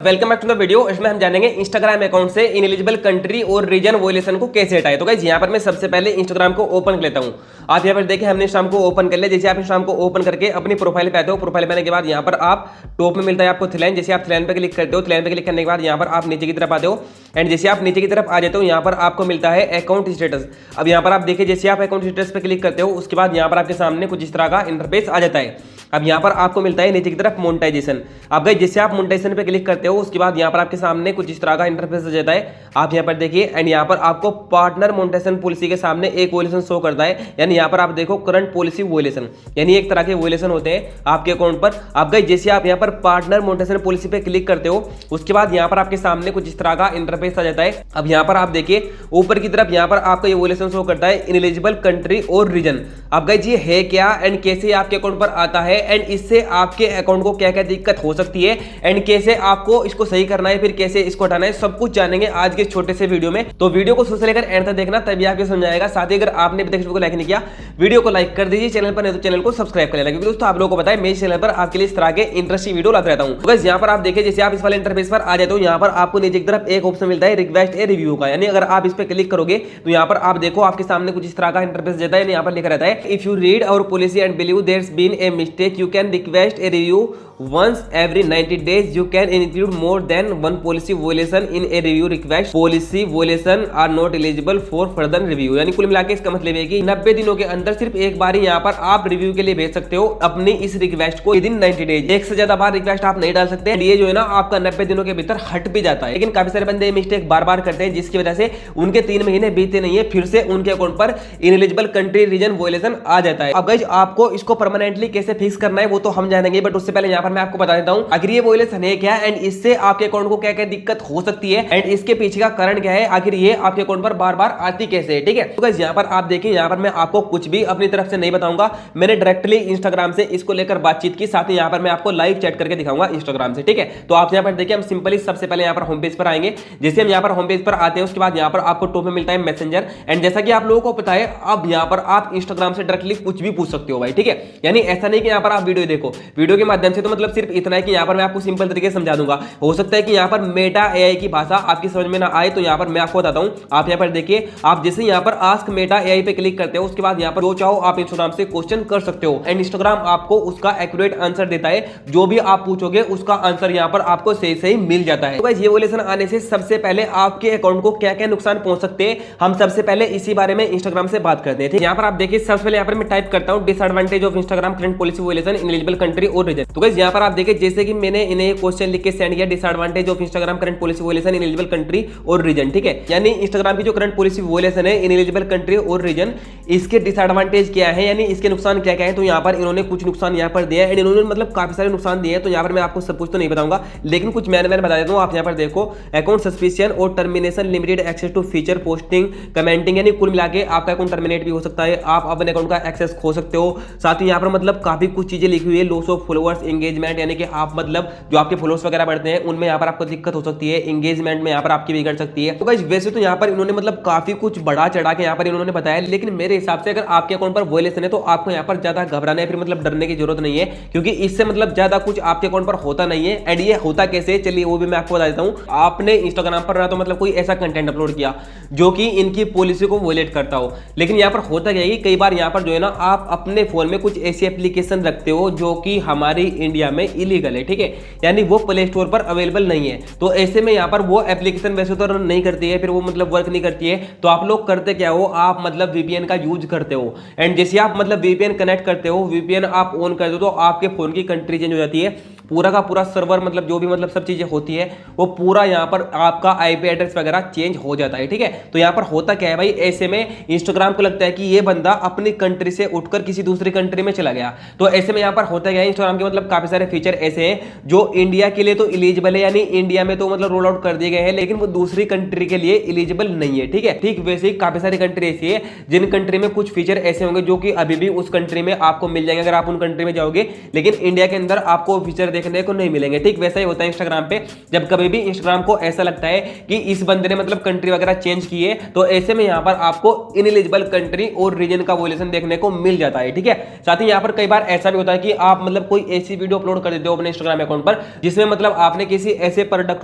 Welcome back to the video. इसमें हम जानेंगे इंस्टाग्राम अकाउंट से इनएलिजिबल कंट्री और रीजन वोलेशन को कैसे हटाए। तो गाइस यहाँ पर मैं सबसे पहले इंस्टाग्राम को ओपन कर लेता हूँ। आप यहाँ पर देखिए हमने इंस्टाग्राम को ओपन कर लिया। जैसे आप इंस्टाग्राम को ओपन करके अपनी प्रोफाइल पे आते हो, प्रोफाइल पे आने के बाद यहाँ पर आप टॉप में मिलता है आपको थ्रेड। जैसे आप थ्रेड पे क्लिक करते हो, थ्रेड पे क्लिक करने के बाद यहाँ पर आप नीचे की तरफ आते हो एंड जैसे आप नीचे की तरफ आ जाते हो यहाँ पर आपको मिलता है अकाउंट स्टेटस। अब यहाँ पर आप देखिए जैसे आप अकाउंट स्टेटस पे क्लिक करते हो उसके बाद यहाँ पर आपके सामने कुछ इस तरह का इंटरफेस आ जाता है। अब यहाँ पर आपको मिलता है नीचे की तरफ मोनेटाइजेशन। अब गाइस जैसे आप मोनेटाइजेशन पे क्लिक करते हो उसके बाद यहाँ पर आपके सामने कुछ इस तरह का इंटरफेस आ जाता है। आप यहाँ पर देखिए एंड यहाँ पर आपको पार्टनर मोनेटाइजेशन पॉलिसी के सामने एक वोलेशन शो करता है। यानी यहाँ पर आप देखो करंट पॉलिसी वोलेशन, यानी एक तरह के वोलेशन होते हैं आपके अकाउंट पर। अब गाइस जैसे आप यहाँ पर पार्टनर मोनेटाइजेशन पॉलिसी पे क्लिक करते हो उसके बाद यहाँ पर आपके सामने कुछ इस तरह का इंटरफेस आ जाता है। अब यहाँ पर आप देखिए ऊपर की तरफ यहाँ पर आपका ये वोलेशन शो करता है इनएलिजिबल कंट्री और रीजन। अब गाइस ये है क्या एंड कैसे आपके अकाउंट पर आता है एंड इससे आपके अकाउंट को क्या क्या दिक्कत हो सकती है एंड कैसे आपको इसको सही करना है, फिर कैसे इसको हटाना है, सब कुछ जानेंगे आज के छोटे से वीडियो में। तो वीडियो को शुरू से लेकर एंड तक देखना, तभी आपको समझ आएगा। साथ ही अगर आपने अभी तक वीडियो को लाइक नहीं किया, वीडियो को लाइक कर दीजिए। चैनल पर नहीं तो चैनल को सब्सक्राइब कर लेना, क्योंकि दोस्तों आप लोगों को पता है मेरे चैनल पर आपके लिए इस तरह के इंटरेस्टिंग वीडियो लाता रहता हूं। तो गाइस यहाँ पर आप देखिए जैसे आप इस वाले इंटरफेस पर आ जाते हो यहाँ पर आपको नीचे की तरफ एक ऑप्शन मिलता है रिक्वेस्ट ए रिव्यू का। यानी अगर आप इस पर क्लिक करोगे तो यहाँ पर आप देखो आपके सामने कुछ इस तरह का इंटरफेस देता है। यहाँ पर लिखा रहता है if you read our policy and believe there's been a mistake you can request a review once every 90 days. You can include more than one policy violation in a review request. Policy violation are not eligible for further review. यानी कुल मिलाकर इसका मतलब है कि 90 दिनों के अंदर सिर्फ एक बार ही यहाँ पर आप रिव्यू के लिए भेज सकते हो अपनी इस रिक्वेस्ट को। विदिन 90 डेज, एक से ज्यादा बार रिक्वेस्ट आप नहीं डाल सकते। ये जो है ना आपका 90 दिनों के भीतर हट भी जाता है। लेकिन काफी सारे बंदे मिस्टेक बार बार करते हैं जिसकी वजह से उनके 3 महीने बीते नहीं है, फिर से उनके अकाउंट पर इनएलिजिबल कंट्री रीजन वोलेशन आ जाता है। अब गाइस आपको इसको परमानेंटली कैसे फिक्स करना है वो तो हम जानेंगे, बट उससे पहले यहाँ पर मैं आपको बता देता हूँ आखिर ये वोलेशन है क्या एंड इससे आपके अकाउंट को क्या क्या दिक्कत हो सकती है एंड इसके पीछे का कारण क्या है, आखिर ये आपके अकाउंट पर बार बार आती कैसे है। ठीक है, तो गाइस यहाँ पर आप देखिए यहाँ पर मैं आपको कुछ भी अपनी तरफ से नहीं बताऊंगा। मैंने डायरेक्टली इंस्टाग्राम से इसको लेकर बातचीत की, साथ ही यहाँ पर मैं आपको लाइव चैट करके दिखाऊंगा इंस्टाग्राम से। ठीक है, तो आप यहाँ पर देखिए हम सिंपली सबसे पहले यहाँ पर होम पेज पर आएंगे। जैसे हम यहाँ पर होम पेज पर आते हैं उसके बाद यहाँ पर आपको टॉप में मिलता है मैसेंजर एंड जैसा कि आप लोगों को पता है अब यहाँ पर आप इंस्टाग्राम से डायरेक्टली कुछ भी पूछ सकते हो भाई। ठीक है, यानी ऐसा नहीं कि यहाँ पर आप वीडियो देखो, वीडियो के माध्यम से तो मतलब सिर्फ इतना है कि यहाँ पर मैं आपको सिंपल तरीके से समझा दूंगा। हो सकता है कि यहाँ पर मेटा एआई की भाषा आपकी समझ में ना आए, तो यहाँ पर मैं आपको बताता हूँ। आप यहाँ पर देखिए आप जैसे यहाँ पर आस्क मेटा एआई पे क्लिक करते हो उसके बाद यहाँ पर जो चाहो आप इंस्टाग्राम से क्वेश्चन कर सकते हो एंड इंस्टाग्राम आपको उसका एक्यूरेट आंसर देता है। जो भी आप पूछोगे उसका आंसर यहाँ पर आपको सही सही मिल जाता है। तो गाइस ये वोलेशन आने से सबसे पहले आपके अकाउंट को क्या क्या नुकसान पहुंच सकते हैं, हम सबसे पहले इसी बारे में इंस्टाग्राम से बात करते हैं। यहाँ पर आप देखिए सबसे पहले यहाँ पर मैं टाइप करता हूँ disadvantage of Instagram current policy वोलेशन ineligible country और रीजन। तो गाइस यहाँ पर आप देखिए जैसे कि मैंने इन्हें क्वेश्चन लिख के सेंड किया disadvantage of Instagram current policy वोलेशन ineligible country और रीजन। ठीक है, यानी इंस्टाग्राम की जो करंट पॉलिसी वोलेशन है इनएलिजिबल कंट्री और रीजन, इसके डिसएडवांटेज क्या है, यानी इसके नुकसान क्या क्या है। तो यहाँ पर इन्होंने कुछ नुकसान यहाँ पर दिया है एंड इन्होंने मतलब काफी सारे नुकसान दिए हैं। तो यहाँ पर मैं आपको सब कुछ तो नहीं बताऊंगा, लेकिन कुछ मैंने बता देता हूँ। आप यहाँ पर देखो अकाउंट सस्पेंशन और termination, limited access to feature, posting, commenting, यानी कुल मिला के आपका अकाउंट टर्मिनेट भी हो सकता है, आप अपने अकाउंट का एक्सेस खो सकते हो। साथ ही यहाँ पर मतलब काफी कुछ चीजें लिखी हुई है, लॉस ऑफ फॉलोअर्स, एंगेजमेंट, यानी कि आप मतलब जो आपके फॉलोअर्स वगैरह बढ़ते हैं उनमें यहाँ पर आपको दिक्कत हो सकती है, एंगेजमेंट में यहाँ पर आपकी बिगड़ सकती है। तो गाइस वैसे तो यहाँ पर इन्होंने मतलब काफी कुछ बढ़ा चढ़ा के यहाँ पर इन्होंने बताया, लेकिन मेरे हिसाब से अगर आपके अकाउंट पर वोलेशन है तो आपको यहाँ पर ज्यादा घबराने फिर मतलब डरने की जरूरत नहीं है, क्योंकि इससे मतलब ज्यादा कुछ आपके अकाउंट पर होता नहीं है। एंड ये होता कैसे, चलिए वो भी मैं आपको बता देता हूँ। आपने इंस्टाग्राम पर ना तो मतलब कोई ऐसा कंटेंट अपलोड किया जो कि इनकी पॉलिसी को वोलेट करता हो, लेकिन यहाँ पर होता क्या है कि कई बार यहाँ पर जो है ना आप अपने फोन में कुछ ऐसी एप्लीकेशन रखते हो जो कि हमारी इंडिया में इलीगल है। ठीक है, यानी वो प्ले स्टोर पर अवेलेबल नहीं है। तो ऐसे में यहाँ पर वो एप्लीकेशन वैसे तो रन नहीं करती है, फिर वो मतलब वर्क नहीं करती है। तो आप लोग करते क्या हो, आप मतलब वीपीएन का यूज करते हो एंड जैसे आप मतलब वीपीएन कनेक्ट करते हो, वीपीएन आप ऑन कर दो तो आपके फोन की कंट्री चेंज हो जाती है। पूरा का पूरा सर्वर मतलब जो भी मतलब सब चीजें होती है वो पूरा यहाँ पर आपका आईपी एड्रेस वगैरह चेंज हो जाता है। ठीक है, तो यहाँ पर होता क्या है भाई, ऐसे में इंस्टाग्राम को लगता है कि ये बंदा अपनी कंट्री से उठकर किसी दूसरी कंट्री में चला गया। तो ऐसे में यहाँ पर होता क्या है, इंस्टाग्राम के मतलब काफी सारे फीचर ऐसे हैं जो इंडिया के लिए तो इलिजिबल है, यानी इंडिया में तो मतलब रोल आउट कर दिए गए हैं, लेकिन वो दूसरी कंट्री के लिए इलिजिबल नहीं है। ठीक है, ठीक वैसे ही काफी सारी कंट्री ऐसी है जिन कंट्री में कुछ फीचर ऐसे होंगे जो कि अभी भी उस कंट्री में आपको मिल जाएंगे अगर आप उन कंट्री में जाओगे, लेकिन इंडिया के अंदर आपको फीचर देखने को नहीं मिलेंगे। ठीक वैसा ही होता है इंस्टाग्राम पे, जब कभी भी इंस्टाग्राम को ऐसा लगता है कि इस बंदे ने मतलब कंट्री वगैरह चेंज की है, तो ऐसे में यहाँ पर आपको इनएलिजिबल कंट्री और रीजन का वॉयलेशन देखने को मिल जाता है। ठीक है, साथ ही यहाँ पर कई बार ऐसा भी होता है कि आप मतलब कोई ऐसी वीडियो अपलोड कर देते हो अपने इंस्टाग्राम अकाउंट पर जिसमें मतलब आपने किसी ऐसे प्रोडक्ट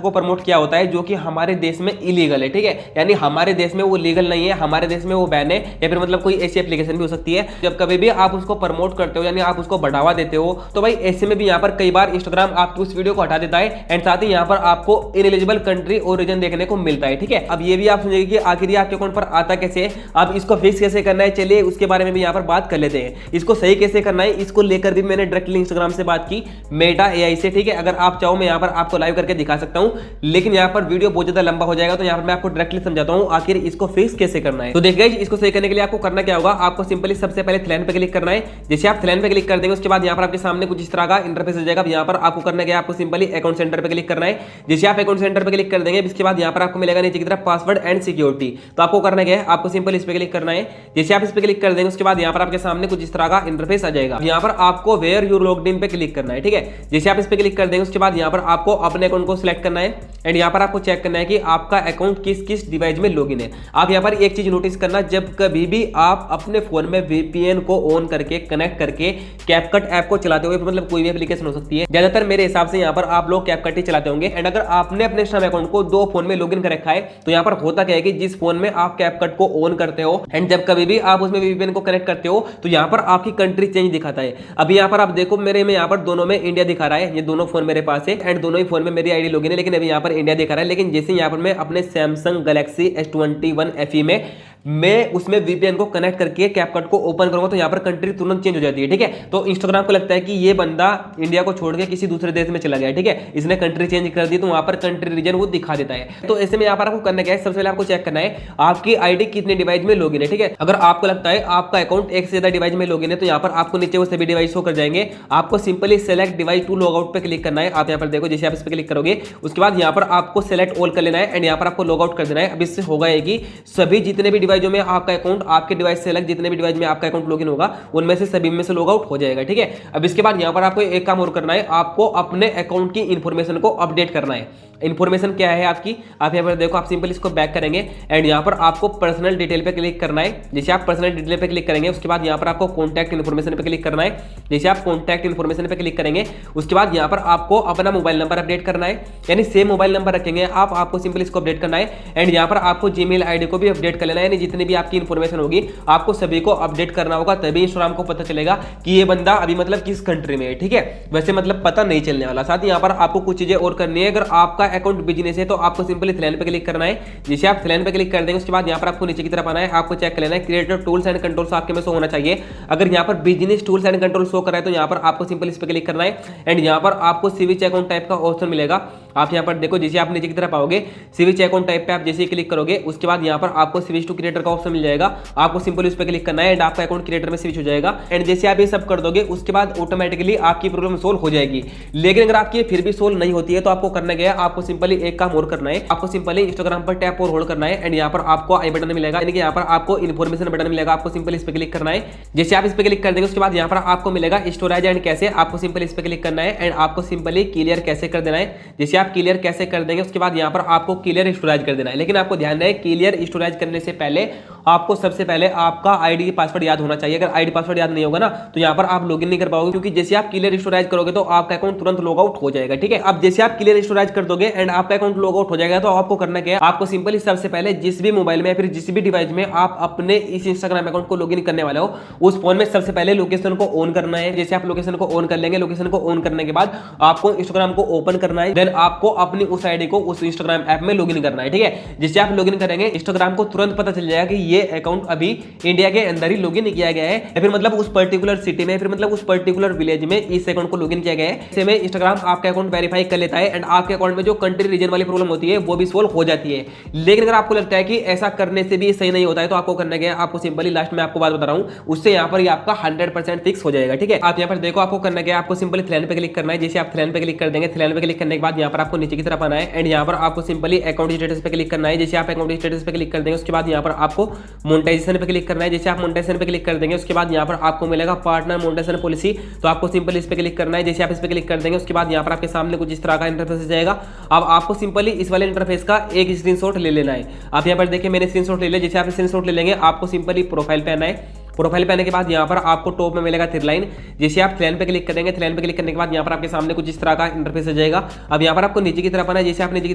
को प्रमोट किया होता है जो कि हमारे देश में इलीगल है। ठीक है, यानी हमारे देश में वो लीगल नहीं है, हमारे देश में वो बैन है, या फिर मतलब कोई ऐसी एप्लीकेशन भी हो सकती है। जब कभी भी आप उसको प्रमोट करते हो यानी आप उसको बढ़ावा देते हो, तो भाई ऐसे में भी यहाँ पर कई बार इंस्टाग्राम आपकी उस वीडियो को हटा देता है एंड साथ ही यहाँ पर आपको इनएलिजिबल कंट्री और रीजन देखने को मिलता है। ठीक है, अब ये भी आप समझिए कि आखिर ये आपके अकाउंट पर आता कैसे, आप इसको फिक्स कैसे करना है, चलिए उसके बारे में भी यहाँ पर बात कर लेते हैं। इसको सही कैसे करना है, इसको लेकर भी मैंने डायरेक्टली इंस्टाग्राम से बात की मेटा एआई से। ठीक है, अगर आप चाहो मैं यहाँ पर आपको लाइव करके दिखा सकता हूँ, लेकिन यहाँ पर वीडियो बहुत ज्यादा लंबा हो जाएगा, तो यहाँ पर मैं आपको डायरेक्टली समझाता हूँ आखिर इसको फिक्स कैसे करना है। तो देखिए इसको सही करने के लिए आपको करना क्या होगा, आपको सिंपली सबसे पहले थ्रेड पे क्लिक करना है। जैसे आप थ्रेड पे क्लिक कर देंगे उसके बाद यहाँ पर आपके सामने कुछ इस तरह का इंटरफेस आ जाएगा। यहाँ पर आपको करना क्या है, आपको सिंपली अकाउंट सेंटर पे क्लिक करना है। जैसे आप अकाउंट सेंटर पे क्लिक कर देंगे इसके बाद यहाँ पर आपको मिलेगा नीचे की तरफ पासवर्ड एंड सिक्योरिटी। तो आपको करना क्या है, आपको सिंपल इस पे क्लिक करना है। जैसे आप इस पे क्लिक कर देंगे उसके बाद यहाँ पर आपके सामने कुछ इस तरह का इंटरफेस आ जाएगा। यहाँ पर आपको वेयर यूर लॉग्ड इन पे क्लिक करना है। ठीक है, जैसे आप इस पे क्लिक कर देंगे उसके बाद यहाँ पर आपको अपने अकाउंट को सिलेक्ट करना है एंड यहाँ पर आपको चेक करना है कि आपका अकाउंट किस किस डिवाइस में लॉगिन है। आप यहाँ पर एक चीज नोटिस करना, जब कभी भी आप अपने फोन में वीपीएन को ऑन करके कनेक्ट करके कैपकट ऐप को चलाते हुए, मतलब कोई भी एप्लीकेशन हो सकती है, ज्यादातर मेरे हिसाब से यहाँ पर आप लोग कैपकट ही चलाते होंगे। एंड अगर आपने अपने इंस्टाग्राम अकाउंट को दो फोन में लॉगिन कर रखा है तो यहाँ पर होता क्या है कि जिस फोन में आप कैपकट को ऑन करते हो एंड जब कभी भी आप उसमें वीपीएन को कनेक्ट करते हो तो यहाँ पर आपकी कंट्री चेंज दिखाता है। अभी यहाँ पर आप देखो मेरे में यहाँ पर दोनों में इंडिया दिखा रहा है, ये दोनों फोन मेरे पास है एंड दोनों ही फोन में मेरी आईडी लॉगिन है, लेकिन अभी यहाँ पर इंडिया दिखा रहा है। लेकिन जैसे यहाँ पर मैं अपने सैमसंग गैलेक्सी S21 FE में मैं उसमें वीपीएन को कनेक्ट करके कैपकट को ओपन करूंगा तो यहाँ पर कंट्री तुरंत चेंज हो जाती है। ठीक है, तो इंस्टाग्राम को लगता है कि ये बंदा इंडिया को छोड़ के किसी दूसरे देश में चला गया है। ठीक है, इसने कंट्री चेंज कर दी तो वहां पर कंट्री रीजन वो दिखा देता है। तो ऐसे में यहाँ पर आपको करना क्या है, सबसे पहले आपको चेक करना है आपकी आईडी कितने डिवाइस में लॉगिन है। ठीक है, अगर आपको लगता है आपका अकाउंट एक से ज्यादा डिवाइस में लॉगिन है तो यहाँ पर आपको नीचे वो सभी डिवाइस शो कर जाएंगे। आपको simply select device to log out पे क्लिक करना है। आप यहाँ पर देखो जैसे आप इस पर क्लिक करोगे उसके बाद यहाँ पर आपको सेलेक्ट ऑल कर लेना है एंड यहाँ पर आपको लॉग आउट कर देना है। अब इससे होगा कि सभी जितने भी डिवाइसों में आपका अकाउंट, आपके डिवाइस से अलग जितने भी डिवाइस में आपका अकाउंट लॉगिन होगा उनमें से सभी में से लॉग आउट हो जाएगा। ठीक है, अब इसके बाद यहां पर आपको एक काम और करना है, आपको अपने अकाउंट की इंफॉर्मेशन को अपडेट करना है। इंफॉर्मेशन क्या है आपकी, आप यहाँ पर देखो, आप सिंपल इसको बैक करेंगे एंड यहाँ पर आपको पर्सनल डिटेल पे क्लिक करना है। जैसे आप पर्सनल डिटेल पे क्लिक करेंगे उसके बाद यहाँ पर आपको कॉन्टैक्ट इन्फॉर्मेशन पे क्लिक करना है। जैसे आप कॉन्टैक्ट इन्फॉर्मेशन पे क्लिक करेंगे उसके बाद यहाँ पर आपको अपना मोबाइल नंबर अपडेट करना है, यानी सेम मोबाइल नंबर रखेंगे आप, आपको सिंपल इसको अपडेट करना है एंड यहाँ पर आपको जीमेल आईडी को भी अपडेट कर लेना है। यानी जितनी भी आपकी इन्फॉर्मेशन होगी आपको सभी को अपडेट करना होगा, तभी इंस्टाग्राम को पता चलेगा कि ये बंदा अभी मतलब किस कंट्री में है। ठीक है, वैसे मतलब पता नहीं चलने वाला। साथ ही यहाँ पर आपको कुछ चीजें और करनी है। अगर आपका अकाउंट बिजनेस है तो आपको सिंपली थ्रेड पे क्लिक करना है। जैसे आप थ्रेड पे क्लिक कर देंगे उसके बाद यहाँ पर आपको नीचे की तरफ आना है, आपको चेक कर लेना है क्रिएटर टूल्स एंड कंट्रोल्स आपके में शो होना चाहिए। अगर यहाँ पर business tools and control show कर रहा है तो यहाँ पर आपको सिंपल इस पे क्लिक करना है एंड यहाँ पर आपको स्विच अकाउंट टाइप का ऑप्शन मिलेगा। आप यहाँ पर देखो जैसे आप नीचे की तरफ आओगे स्विच अकाउंट टाइप पे आप जैसे क्लिक करोगे उसके बाद यहाँ पर आपको स्विच टू क्रिएटर का ऑप्शन मिल जाएगा। आपको सिंपल उस पर क्लिक करना है एंड आपका अकाउंट क्रिएटर में स्विच हो जाएगा एंड जैसे आप ये सब कर दोगे उसके बाद ऑटोमेटिकली आपकी प्रॉब्लम सोल्व हो जाएगी। लेकिन अगर आपकी फिर भी सोल्व नहीं होती है तो आपको करना क्या है, आपको सिंपली एक काम और करना है, आपको सिंपली इंस्टाग्राम पर टैप और होल्ड करना है एंड यहाँ पर आपको आई बटन मिलेगा, यानी कि यहाँ पर आपको इन्फॉर्मेशन बटन मिलेगा। आपको सिंपल इस पे क्लिक करना है। जैसे आप इस पे क्लिक कर देंगे उसके बाद यहाँ पर आपको मिलेगा स्टोरेज एंड कैसे, आपको सिंपल इस पे क्लिक करना है एंड आपको सिंपली क्लियर कैसे कर देना है। जैसे आप क्लियर कैसे कर देंगे उसके बाद यहाँ पर आपको क्लियर स्टोरेज कर देना है। लेकिन आपको ध्यान रहे क्लियर स्टोरेज करने से पहले आपको सबसे पहले आपका आईडी पासवर्ड याद होना चाहिए। अगर आईडी पासवर्ड याद नहीं होगा ना तो यहाँ पर आप लॉगिन नहीं कर पाओगे, क्योंकि जैसे आप क्लियर स्टोरेज करोगे तो आपका अकाउंट तुरंत लॉग आउट हो जाएगा। ठीक है, अब जैसे आप क्लियर स्टोरेज कर दोगे एंड आपका अकाउंट लॉग आउट हो जाएगा तो आपको करना क्या है, आपको सिंपली सबसे पहले जिस भी मोबाइल में या फिर जिस भी डिवाइस में आप अपने इस इंस्टाग्राम अकाउंट को लॉगिन करने वाले हो उस फोन में सबसे पहले लोकेशन को ऑन करना है। जैसे आप लोकेशन को ऑन कर लेंगे, लोकेशन को ऑन करने के बाद आपको इंस्टाग्राम को ओपन करना है, देन आपको अपनी उस आईडी को उस इंस्टाग्राम ऐप में लॉगिन करना है। ठीक है, जिससे आप लॉगिन करेंगे इंस्टाग्राम को तुरंत पता चल जाएगा कि ये अकाउंट अभी इंडिया के अंदर ही लॉगिन किया गया है या फिर मतलब उस पर्टिकुलर सिटी में, फिर मतलब उस पर्टिकुलर विलेज में इस अकाउंट को लॉगिन किया गया है। ऐसे में इंस्टाग्राम आपका अकाउंट वेरीफाई कर लेता है एंड आपके अकाउंट में जो कंट्री रीजन वाली प्रॉब्लम होती है वो भी सोल्व हो जाती है। लेकिन अगर आपको लगता है कि ऐसा करने से भी सही नहीं होता है तो आपको करना क्या है, आपको सिंपली लास्ट में आपको बात बता रहा हूं, उससे यहाँ पर आपका 100% फिक्स हो जाएगा। ठीक है, आप यहाँ पर देखो आपको करना क्या है, आपको सिंपली थ्रेड पे क्लिक करना है। जैसे आप थ्रेड पे क्लिक कर देंगे, थ्रेड पे क्लिक करने के बाद यहाँ पर आपको नीचे की तरफ आना है एंड यहाँ पर आपको सिंपली अकाउंट स्टेटस पे क्लिक करना है। जैसे आप अकाउंट स्टेटस पे क्लिक कर देंगे उसके बाद यहाँ पर आपको मोनेटाइजेशन पे क्लिक करना है। जैसे आप मोनेटाइजेशन पे क्लिक कर देंगे उसके बाद यहाँ पर आपको मिलेगा पार्टनर मोनेटाइजेशन पॉलिसी, तो आपको सिंपली इस पे क्लिक करना है। जैसे आप इस पे क्लिक कर देंगे उसके बाद यहाँ पर आपके सामने कुछ इस तरह का इंटरफेस जाएगा। अब आपको सिंपली इस वाले इंटरफेस का एक स्क्रीनशॉट ले लेना है। आप यहाँ पर देखिए मैंने स्क्रीनशॉट ले लिया। जैसे आप स्क्रीनशॉट ले लेंगे आपको सिंपली प्रोफाइल पे आना है। प्रोफाइल पे आने के बाद यहाँ पर आपको टॉप में मिलेगा थ्री लाइन। जैसे आप थ्री लाइन पे क्लिक करेंगे, थ्री लाइन पे क्लिक करने के बाद यहाँ पर आपके सामने कुछ इस तरह का इंटरफेस आ जाएगा। अब यहाँ पर आपको नीचे की तरफ आना है। जैसे आप नीचे की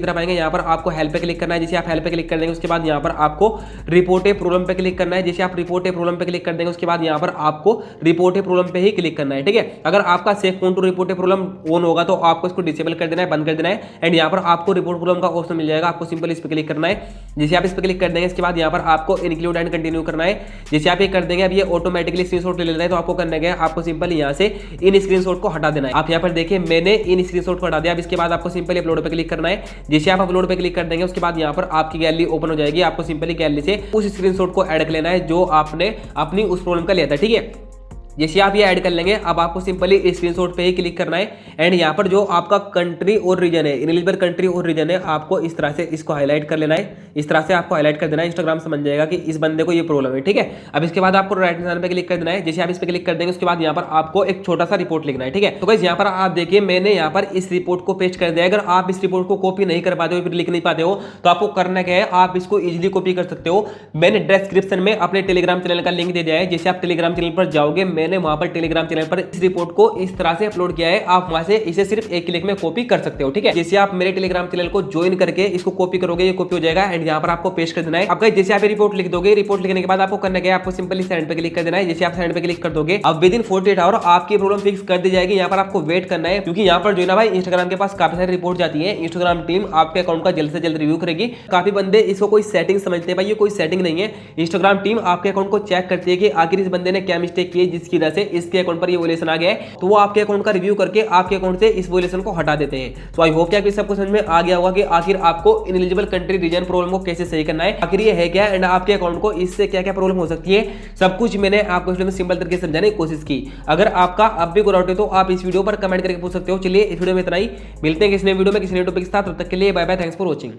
तरफ आएंगे यहाँ पर आपको हेल्प पे क्लिक करना है। जैसे आप हेल्प पे क्लिक कर देंगे उसके बाद यहाँ पर आपको रिपोर्ट ए प्रॉब्लम पे क्लिक करना है। जैसे आप रिपोर्ट ए प्रॉब्लम पे क्लिक कर देंगे उसके बाद यहाँ पर आपको रिपोर्ट ए प्रॉब्लम पे ही क्लिक करना है। ठीक है, अगर आपका save phone to report a problem on होगा तो आपको इसको डिसेबल कर देना है, बंद कर देना है। एंड यहाँ पर आपको रिपोर्ट प्रॉब्लम का ऑप्शन मिल जाएगा, आपको सिंपल इस पर क्लिक करना है। जैसे आप इस पर क्लिक कर देंगे इसके बाद यहाँ पर आपको इंक्लूड एंड कंटिन्यू करना है। जैसे आप ये कर देंगे अब ये ऑटोमेटिकली स्क्रीनशॉट ले लेता है, तो आपको करना है आपको सिंपल यहाँ से इन स्क्रीनशॉट को हटा देना है। आप यहाँ पर देखिए मैंने इन स्क्रीनशॉट को हटा दिया। अब इसके बाद आपको सिंपली अपलोड पे क्लिक करना है। जैसे आप अपलोड पे क्लिक कर देंगे उसके बाद यहाँ पर आपकी गैलरी ओपन हो जाएगी। आपको सिंपली गैलरी से उस स्क्रीनशॉट को ऐड कर लेना है जो आपने अपनी उस प्रॉब्लम का लिया था। ठीक है, जैसे आप ये ऐड कर लेंगे अब आपको सिंपली स्क्रीनशॉट पे ही क्लिक करना है। एंड यहाँ पर जो आपका कंट्री और रीजन है, इनेलिजिबल कंट्री और रीजन है, आपको इस तरह से इसको हाईलाइट कर लेना है। इस तरह से आपको हाईलाइट कर देना है, इंस्टाग्राम समझ जाएगा कि इस बंदे को ये प्रॉब्लम है। ठीक है, अब इसके बाद आपको राइट निशान पे क्लिक कर देना है। जैसे आप इस पे क्लिक कर देंगे उसके बाद यहाँ पर आपको एक छोटा सा रिपोर्ट लिखना है। ठीक है, तो गाइस यहाँ पर आप देखिए मैंने यहाँ पर इस रिपोर्ट को पेस्ट कर दिया। अगर आप इस रिपोर्ट को कॉपी नहीं कर पाते हो, फिर लिख नहीं पाते हो, तो आपको करना क्या है, आप इसको इजिली कॉपी कर सकते हो। मैंने डिस्क्रिप्शन में अपने टेलीग्राम चैनल का लिंक दे दिया है। जैसे आप टेलीग्राम चैनल पर जाओगे, मैंने वहां पर टेलीग्राम चैनल पर इस रिपोर्ट को इस तरह से अपलोड किया है। आप वहां से इसे सिर्फ एक क्लिक में कॉपी कर सकते हो। ठीक है, जैसे आप मेरे टेलीग्राम चैनल को ज्वाइन करके इसको कॉपी करोगे, ये कॉपी हो जाएगा। एंड यहाँ पर आपको पेस्ट कर देना है। अब गाइस जैसे आप रिपोर्ट लिख दोगे, रिपोर्ट लिखने के बाद आपको करना क्या है, आपको सिंपली सेंड पे क्लिक कर देना है। जैसे आप सेंड पे क्लिक कर दोगे अब विद इन 48 आवर आपकी प्रॉब्लम फिक्स कर दी जाएगी। यहाँ पर आपको वेट करना है, क्योंकि यहाँ पर जो है ना भाई इंस्टाग्राम के पास काफी सारी रिपोर्ट जाती है। इंस्टाग्राम टीम आपके अकाउंट का जल्द से जल्द रिव्यू करेगी। काफी बंदे इसको कोई सेटिंग समझते हैं, भाई ये कोई सेटिंग नहीं है। इंस्टाग्राम टीम आपके अकाउंट को चेक करती है कि आखिर इस बंदे ने क्या मिस्टेक की है जिसकी वजह से इसके अकाउंट पर ये वोलेशन आ गया है, तो वो आपके अकाउंट का रिव्यू करके आपके अकाउंट से इस वोलेशन को हटा देते हैं। तो आई होप कि आपको सबको समझ में आ गया होगा कि आखिर आपको इनएलिजिबल कंट्री रीजन प्रॉब्लम को कैसे सही करना है, आखिर ये है क्या, एंड आपके अकाउंट को इससे क्या क्या प्रॉब्लम हो सकती है। सब कुछ मैंने आपको इसमें सिंपल तरीके से समझाने की कोशिश की। अगर आपका अब भी कोई डाउट है तो आप इस वीडियो पर कमेंट करके पूछ सकते हो। चलिए इस वीडियो में इतना ही, मिलते हैं किसी नए वीडियो में किसी नए टॉपिक के साथ। तब तक के लिए bye bye, thanks for watching.